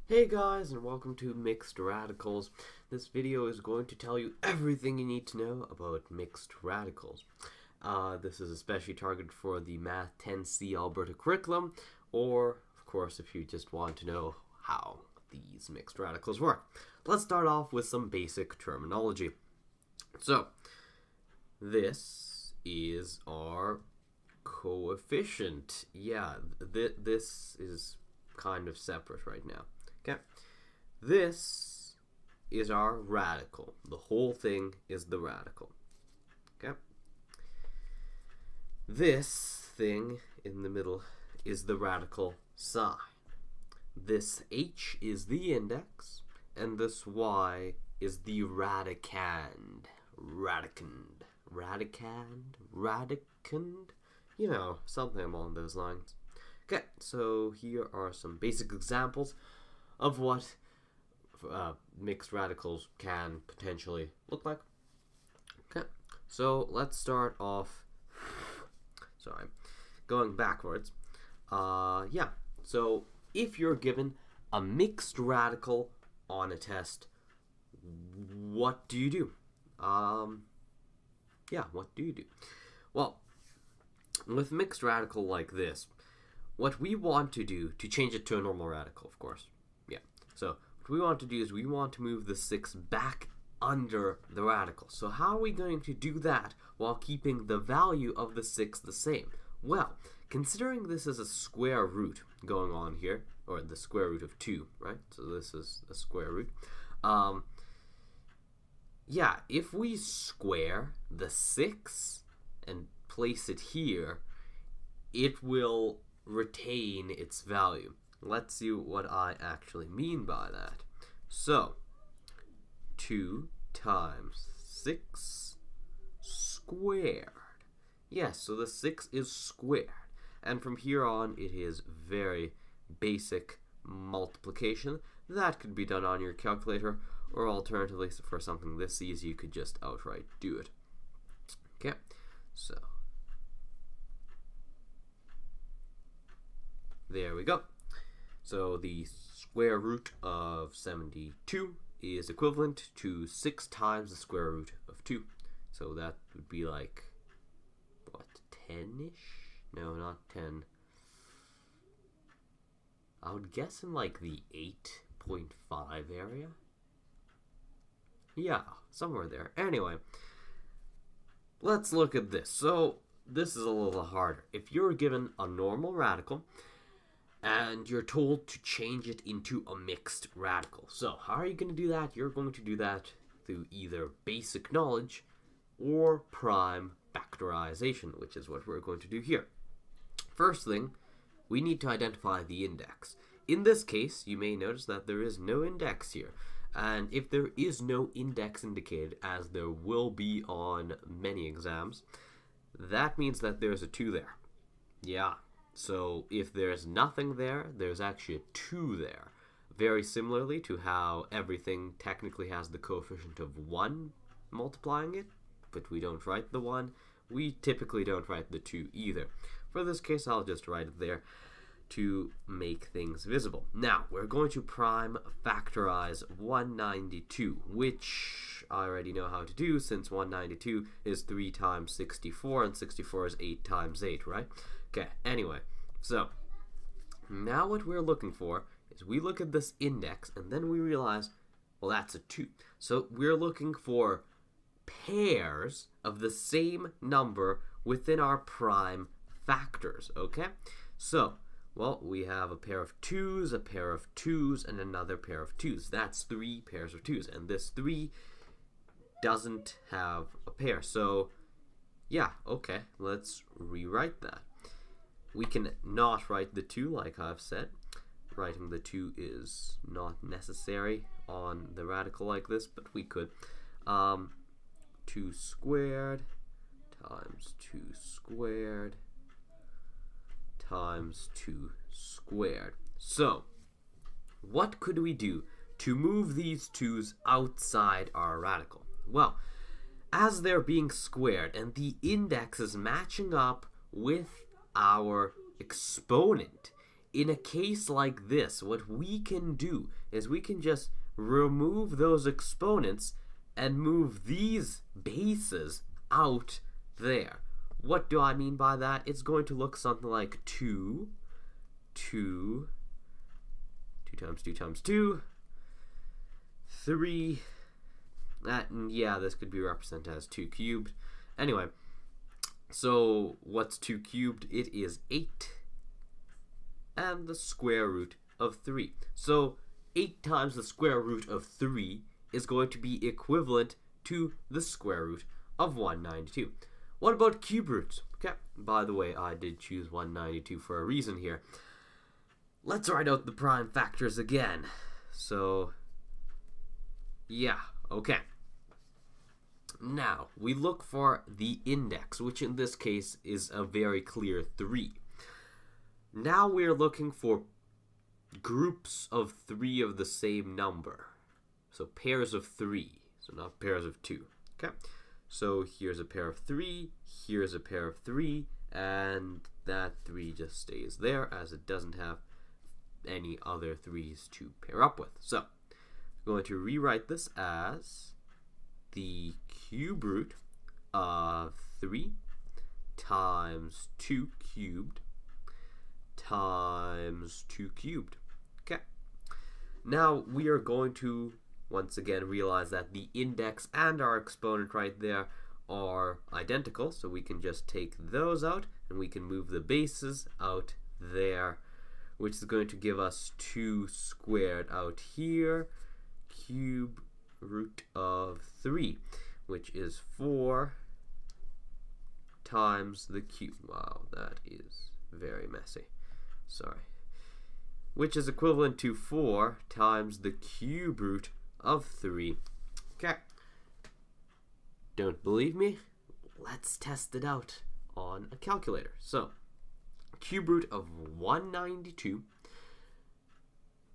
Hey guys, and welcome to Mixed Radicals. This video is going to tell you everything you need to know about mixed radicals. This is especially targeted for the Math 10C Alberta curriculum, or, of course, if you just want to know how these mixed radicals work. Let's start off with some basic terminology. So, this is our coefficient. Yeah, this is kind of separate right now. Okay, this is our radical. The whole thing is the radical. Okay, this thing in the middle is the radical sign. This h is the index, and this y is the radicand. Radicand? You know, something along those lines. Okay, so here are some basic examples of what mixed radicals can potentially look like. Okay, so let's start off, going backwards. So if you're given a mixed radical on a test, what do you do? What do you do? Well, with mixed radical like this, what we want to do to change it to a normal radical, of course. So what we want to do is we want to move the 6 back under the radical. So how are we going to do that while keeping the value of the 6 the same? Well, considering this is a square root going on here, or the square root of 2, right? So this is a square root. If we square the 6 and place it here, it will retain its value. Let's see what I actually mean by that. So, 2 times 6 squared. Yes, so the 6 is squared. And from here on, it is very basic multiplication. That could be done on your calculator, or alternatively, for something this easy, you could just outright do it. Okay, so there we go. So the square root of 72 is equivalent to 6 times the square root of 2. So that would be like, what, 10-ish? No, not 10. I would guess in like the 8.5 area. Yeah, somewhere there. Anyway, let's look at this. So this is a little harder. If you're given a normal radical, and you're told to change it into a mixed radical. So how are you going to do that? You're going to do that through either basic knowledge or prime factorization, which is what we're going to do here. First thing, we need to identify the index. In this case, you may notice that there is no index here. And if there is no index indicated, as there will be on many exams, that means that there's a 2 there. Yeah. So if there's nothing there, there's actually a 2 there. Very similarly to how everything technically has the coefficient of 1 multiplying it, but we don't write the 1. We typically don't write the 2 either. For this case, I'll just write it there to make things visible. Now, we're going to prime factorize 192, which I already know how to do since 192 is 3 times 64, and 64 is 8 times 8, right? Okay, anyway, so now what we're looking for is we look at this index and then we realize, well, that's a 2. So we're looking for pairs of the same number within our prime factors, okay? So, well, we have a pair of 2s, a pair of 2s, and another pair of 2s. That's 3 pairs of 2s, and this 3 doesn't have a pair. So, yeah, okay, let's rewrite that. We can not write the 2 like I've said. Writing the 2 is not necessary on the radical like this, but we could. 2 squared times 2 squared times 2 squared. So, what could we do to move these 2's outside our radical? Well, as they're being squared and the index is matching up with our exponent, in a case like this, what we can do is we can just remove those exponents and move these bases out there. What do I mean by that? It's going to look something like 2 times 2 times 2, 3, and yeah, this could be represented as 2 cubed. Anyway, so what's 2 cubed? It is 8 and the square root of 3. So 8 times the square root of 3 is going to be equivalent to the square root of 192. What about cube roots? Okay, by the way, I did choose 192 for a reason here. Let's write out the prime factors again. So, yeah, okay. Now, we look for the index, which in this case is a very clear 3. Now we're looking for groups of 3 of the same number. So pairs of 3, so not pairs of 2. Okay, so here's a pair of 3, here's a pair of 3, and that 3 just stays there as it doesn't have any other 3's to pair up with. So I'm going to rewrite this as the cube root of 3 times 2 cubed times 2 cubed. Okay. Now we are going to once again realize that the index and our exponent right there are identical, so we can just take those out and we can move the bases out there, which is going to give us 2 squared out here, cube root of 3, which is 4 times the cube. Wow, that is very messy. Sorry. Which is equivalent to 4 times the cube root of 3. Okay. Don't believe me? Let's test it out on a calculator. So, cube root of 192,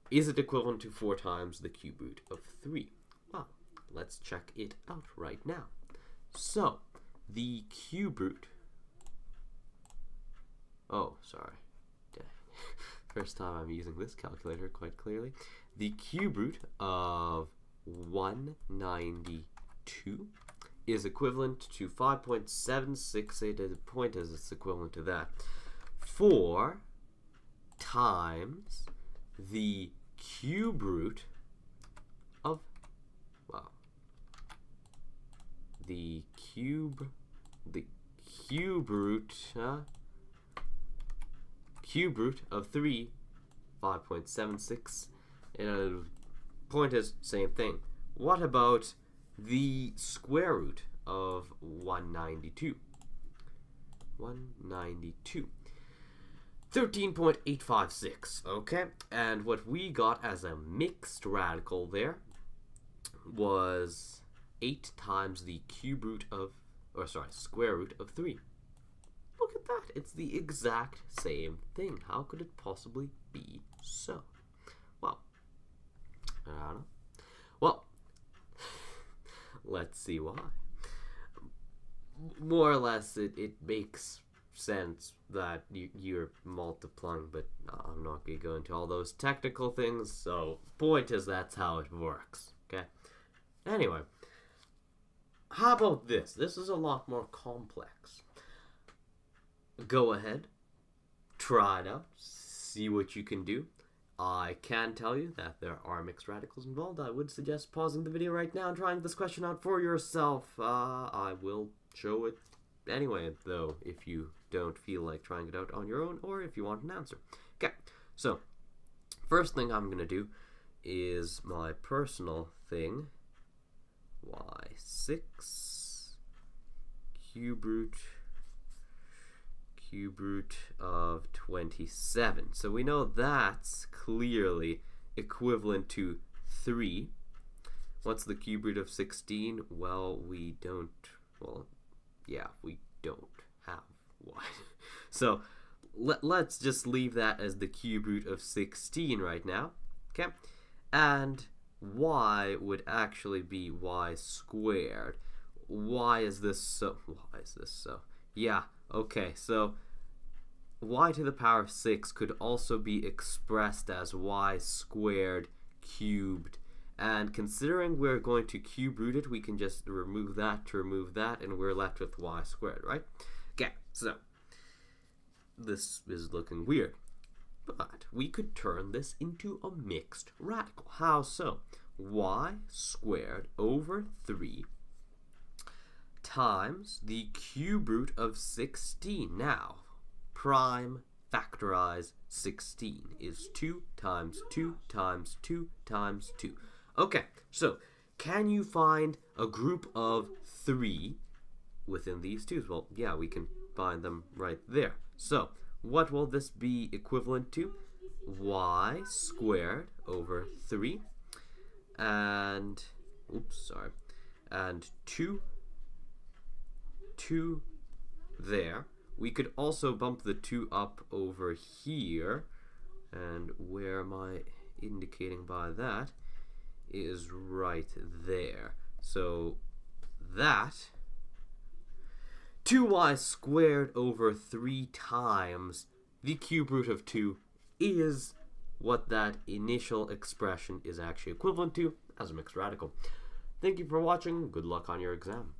is it equivalent to 4 times the cube root of 3? Well, let's check it out right now. So, the cube root, oh, sorry, first time I'm using this calculator quite clearly. The cube root of 192 is equivalent to 5.768. The point is it's equivalent to that. 4 times the cube root of, wow, the cube root, cube root of 3, 5.76, and point is same thing. What about the square root of 192? 13.856, okay? And what we got as a mixed radical there was 8 times the cube root of, or sorry, square root of 3. Look at that. It's the exact same thing. How could it possibly be so? Well, I don't know. Well, let's see why. More or less, it makes sense that you're multiplying, but I'm not going to go into all those technical things, so point is that's how it works, okay? Anyway, how about this? This is a lot more complex. Go ahead, try it out, see what you can do. I can tell you that there are mixed radicals involved. I would suggest pausing the video right now and trying this question out for yourself. I will show it anyway, though, if you don't feel like trying it out on your own, or if you want an answer. Okay, so first thing I'm going to do is my personal thing, y6 cube root of 27. So we know that's clearly equivalent to 3. What's the cube root of 16? Well, we don't have one. So let's just leave that as the cube root of 16 right now. Okay? And y would actually be y squared. Why is this so? Yeah, okay, so y to the power of 6 could also be expressed as y squared cubed. And considering we're going to cube root it, we can just remove that to remove that, and we're left with y squared, right? Okay, so this is looking weird. But we could turn this into a mixed radical. How so? Y squared over 3 times the cube root of 16. Now, prime factorize 16 is 2 times 2 times 2 times 2. Okay, so can you find a group of 3 within these 2's? Well, yeah, we can find them right there. So, what will this be equivalent to? Y squared over 3 and, and 2 there. We could also bump the 2 up over here, and where am I indicating by that is right there. So that 2y squared over 3 times the cube root of 2 is what that initial expression is actually equivalent to as a mixed radical. Thank you for watching. Good luck on your exam.